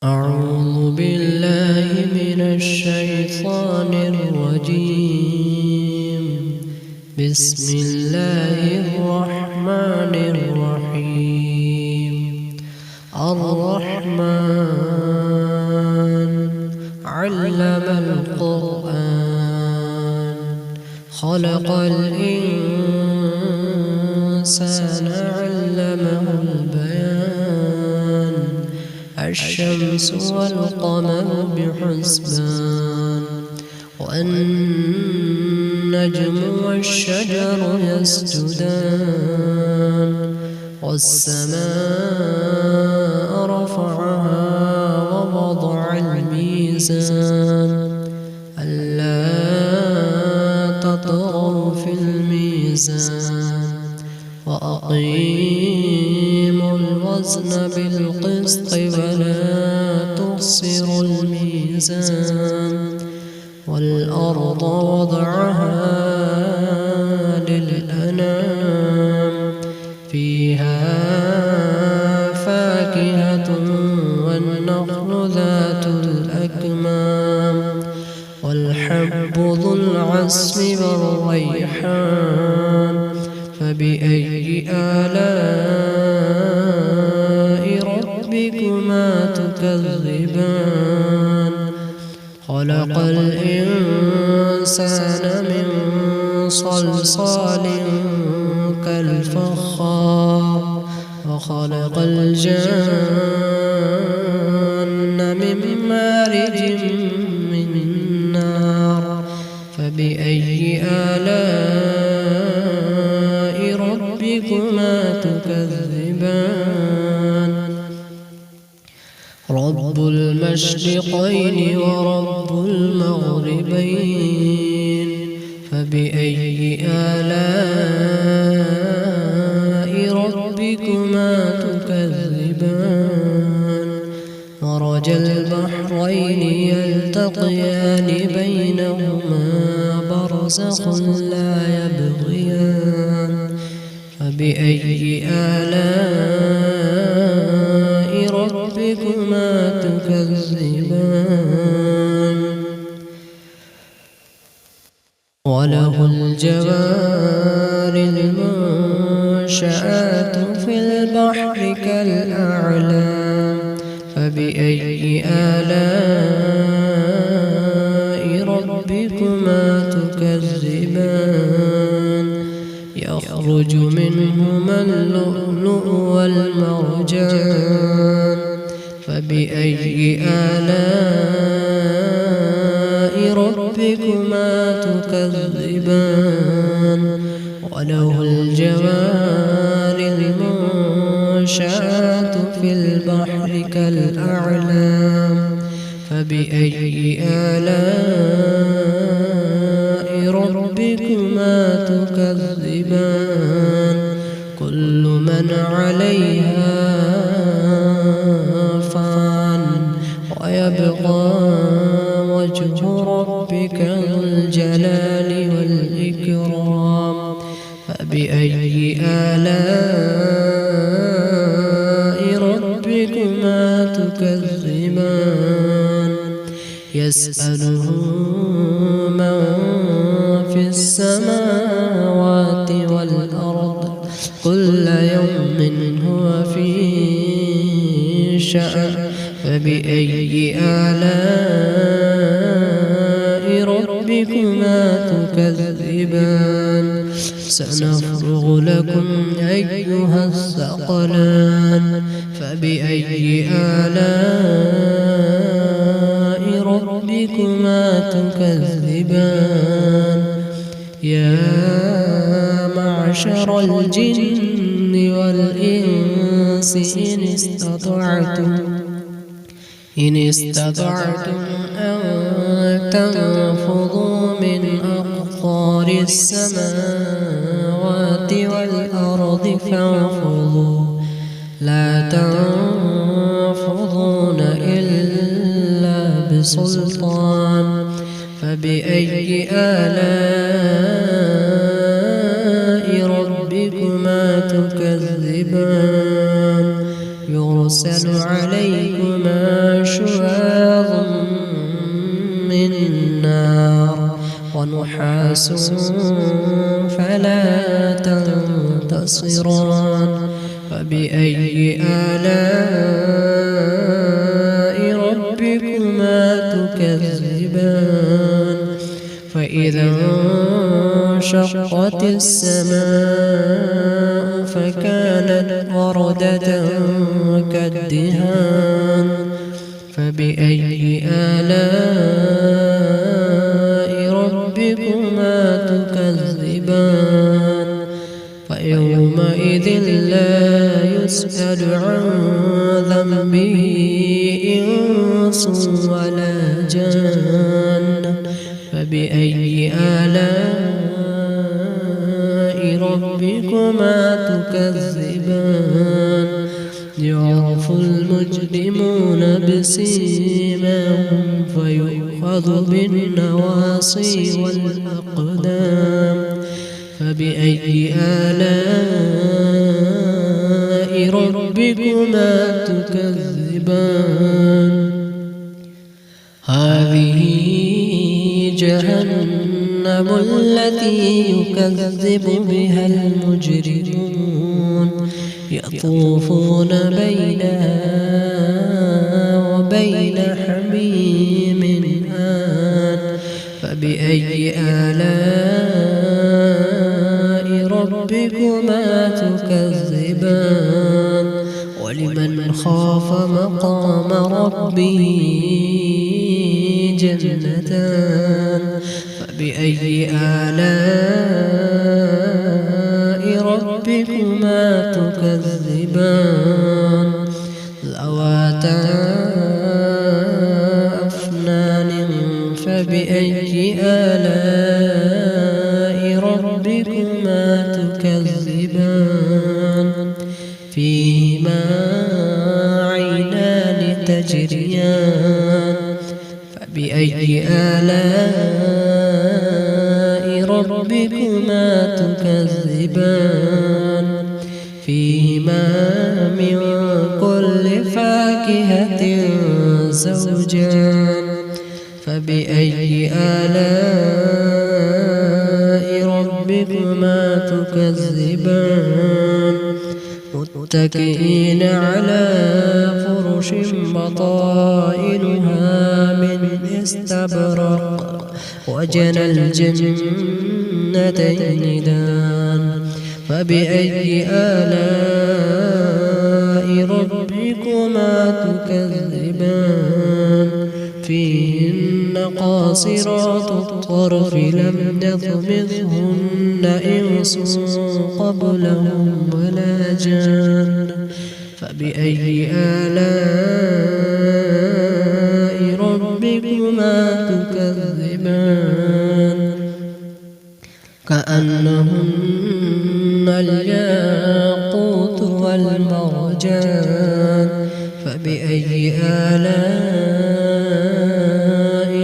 أعوذ بالله من الشيطان الرجيم. بسم الله الرحمن الرحيم. الرحمن علم القرآن خلق الإنسان علمه البيان. الشمس والقمر بحسبان والنجم والشجر يسجدان والسماء رفعها ووضع الميزان ألا تطغوا في الميزان وأقيموا الوزن بالقسط ولا تخسروا الميزان والأرض وضعها للأنام فيها فاكهة والنخل ذات الأكمام والحب ذو العصف والريحان. فبأي آلاء ربكما تكذبان؟ خلق الإنسان من صلصال كالفخار وخلق الجن من مارج من نار. فبأي آلاء ربكما تكذبان؟ رب المشرقين ورب المغربين. فبأي آلاء ربكما تكذبان؟ مرج البحرين يلتقيان بينهما برزخ لا يبغيان. فبأي آلاء ربكما تكذبان؟ وله الجوار المنشآت في البحر كالأعلام. فبأي آلاء ربكما تكذبان؟ يخرج منهما اللؤلؤ والمرجان. فبأي آلاء ربكما تكذبان؟ وله الجوار المنشآت في البحر كالأعلام. فبأي آلاء ربكما تكذبان؟ كل من عليها فان ويبقى وجه ربك ذو الجلال والإكرام. فبأي آلاء ربكما تكذبان؟ يسأله من في السماوات والأرض كل يوم هو في شأن. فبأي آلاء ربكما تكذبان؟ سنفرغ لكم أيها الثقلان. فبأي آلاء ربكما تكذبان؟ يا معشر الجن والإنس إن استطعتم أن تنفضوا من أقطار السماوات والأرض فانفضوا لا تنفضون إلا بسلطان. فبأي آلاء ربكما تكذبان؟ يرسل عليكما شواظ من نار ونحاس فلا تنتصران فبأي آلاء ربكما تكذبان فإذا انشقت السماء فكانت وردة كالدهان فبأي آلاء ربكما تكذبان فيومئذ لا يسأل عن ذنبه إنس ولا جان فبأي آلاء ربكما تكذبان يعرف المجرمون بسيماهم فيؤخذ بالنواصي والأقدام فبأي آلاء ربكما تكذبان هذه جهنم التي يكذب بها المجرمون يطوفون بينها وبين حميم آن فبأي آلاء ربكما تكذبان ولمن خاف مقام ربه جنتان فبأي آلاء ربكما تكذبان ذواتا أفنان فبأي آلاء ربكما تكذبان فيهما عينان تجريان فبأي آلاء ربكما تكذبان فيهما من كل فاكهة زوجان فبأي آلاء ربكما تكذبان متكئين على فرش بطائنها من استبرق وجنى الجنتين دان فبأي آلاء ربكما تكذبان فيهن قاصرات الطرف لم يطمثهن إنس قبلهم ولا جان فبأي آلاء ربكما تكذبان كأنهن الياقوت والمرجان فبأي آلاء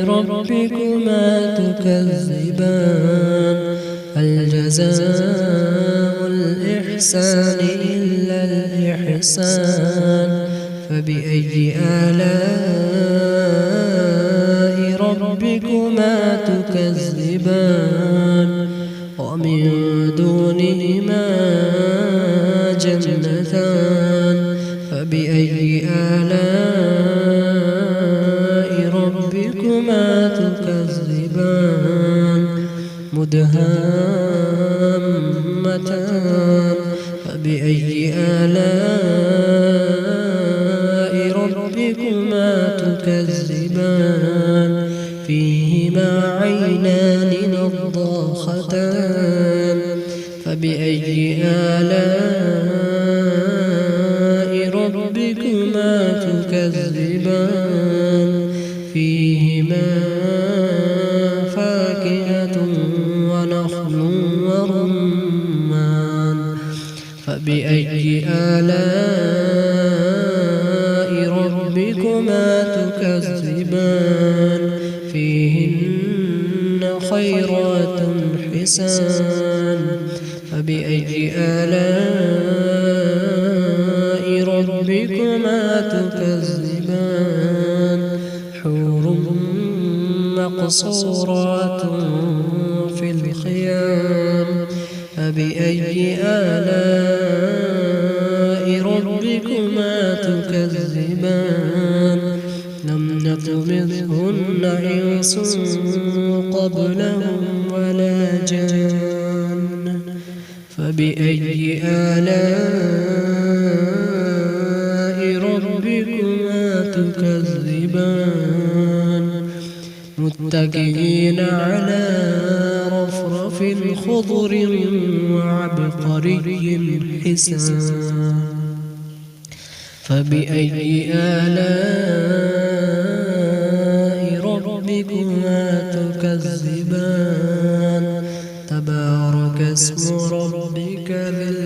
ربكما تكذبان هل جزاء الإحسان إلا الإحسان فبأي آلاء ربكما تكذبان ومن دونهما جنتان فبأي آلاء ربكما تكذبان مدهامتان فبأي آلاء ربكما تكذبان فيهما عينان نضاختان فبأي آلاء ربكما تكذبان فيهما فاكهة ونخل ورمان فبأي آلاء ربكما تكذبان فيهن خيرات حسان فبأي آلاء ربكما تكذبان تكذبان حور مقصورات في الخيام فبأي آلاء ربكما تكذبان لم يطمثهن إنس قبلهم ولا جان فبأي آلاء ربكما تكذبان متكئين على رفرف خضر وعبقري حسان فبأي آلاء ربكما تكذبان تبارك اسم ربك ذي